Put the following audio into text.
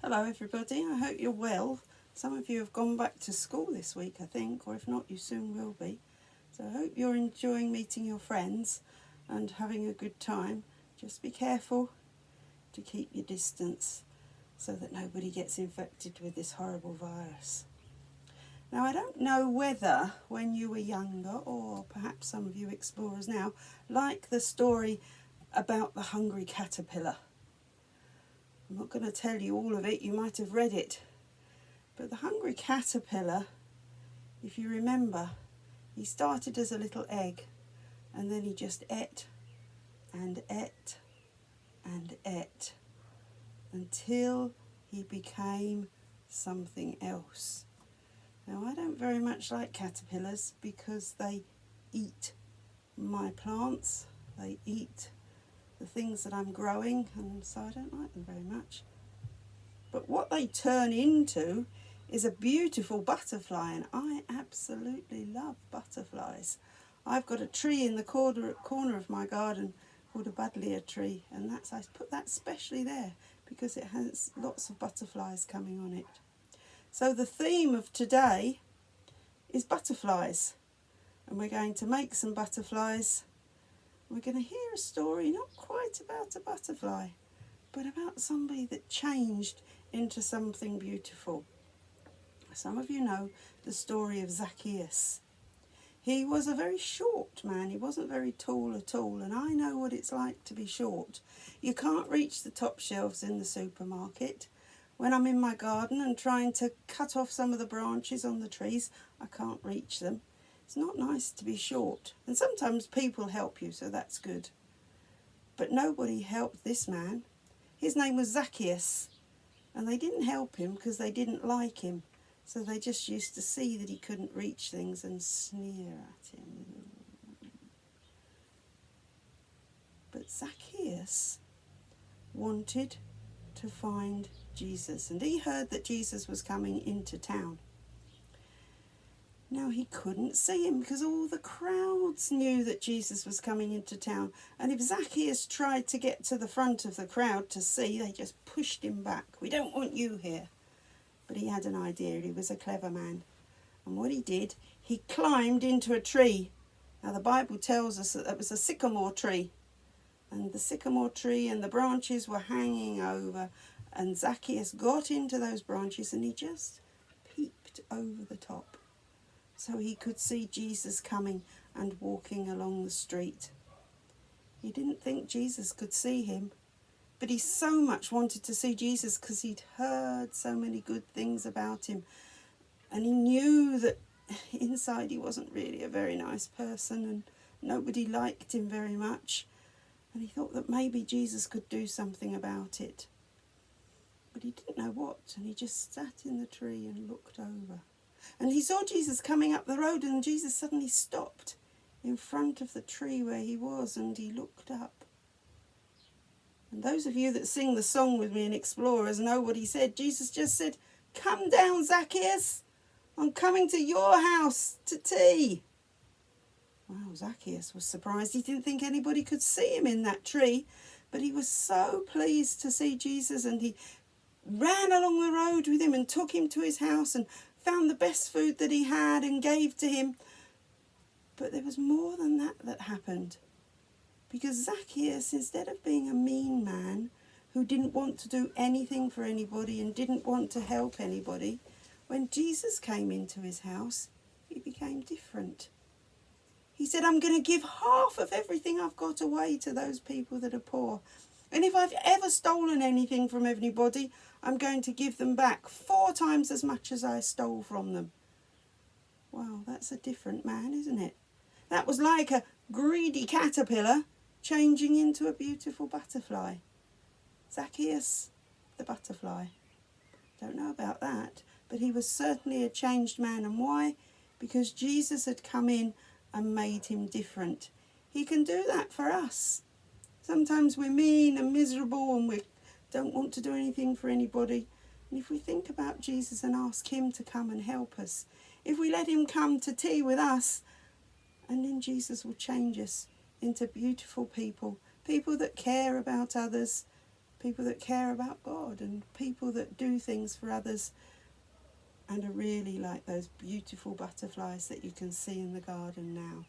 Hello everybody, I hope you're well. Some of you have gone back to school this week, I think, or if not, you soon will be. So I hope you're enjoying meeting your friends and having a good time. Just be careful to keep your distance so that nobody gets infected with this horrible virus. Now, I don't know whether when you were younger, or perhaps some of you explorers now, like the story about the hungry caterpillar. I'm not going to tell you all of it, you might have read it. But the hungry caterpillar, if you remember, he started as a little egg and then he just ate and ate and ate until he became something else. Now, I don't very much like caterpillars because they eat my plants, they eat the things that I'm growing, and so I don't like them very much. But what they turn into is a beautiful butterfly, and I absolutely love butterflies. I've got a tree in the corner of my garden called a buddleia tree, and I put that specially there because it has lots of butterflies coming on it. So the theme of today is butterflies, and we're going to make some butterflies. We're going to hear a story not quite about a butterfly, but about somebody that changed into something beautiful. Some of you know the story of Zacchaeus. He was a very short man. He wasn't very tall at all, and I know what it's like to be short. You can't reach the top shelves in the supermarket. When I'm in my garden and trying to cut off some of the branches on the trees, I can't reach them. It's not nice to be short, and sometimes people help you, so that's good. But nobody helped this man. His name was Zacchaeus, and they didn't help him because they didn't like him. So they just used to see that he couldn't reach things and sneer at him. But Zacchaeus wanted to find Jesus, and he heard that Jesus was coming into town. Now, he couldn't see him because all the crowds knew that Jesus was coming into town. And if Zacchaeus tried to get to the front of the crowd to see, they just pushed him back. We don't want you here. But he had an idea. He was a clever man. And what he did, he climbed into a tree. Now, the Bible tells us that it was a sycamore tree. And the sycamore tree and the branches were hanging over. And Zacchaeus got into those branches and he just peeped over the top, so he could see Jesus coming and walking along the street. He didn't think Jesus could see him, but he so much wanted to see Jesus because he'd heard so many good things about him. And he knew that inside he wasn't really a very nice person and nobody liked him very much. And he thought that maybe Jesus could do something about it. But he didn't know what, and he just sat in the tree and looked over. And he saw Jesus coming up the road, and Jesus suddenly stopped in front of the tree where he was, and he looked up. And those of you that sing the song with me in Explorers know what he said. Jesus just said, "Come down, Zacchaeus. I'm coming to your house to tea." Wow, Zacchaeus was surprised. He didn't think anybody could see him in that tree, but he was so pleased to see Jesus, and he ran along the road with him and took him to his house and found the best food that he had and gave to him. But there was more than that happened. Because Zacchaeus, instead of being a mean man who didn't want to do anything for anybody and didn't want to help anybody, when Jesus came into his house, he became different. He said, "I'm going to give half of everything I've got away to those people that are poor. And if I've ever stolen anything from anybody, I'm going to give them back 4 times as much as I stole from them." Wow, that's a different man, isn't it? That was like a greedy caterpillar changing into a beautiful butterfly. Zacchaeus, the butterfly. Don't know about that, but he was certainly a changed man. And why? Because Jesus had come in and made him different. He can do that for us. Sometimes we're mean and miserable and we don't want to do anything for anybody. And if we think about Jesus and ask him to come and help us, if we let him come to tea with us, and then Jesus will change us into beautiful people, people that care about others, people that care about God, and people that do things for others and are really like those beautiful butterflies that you can see in the garden now.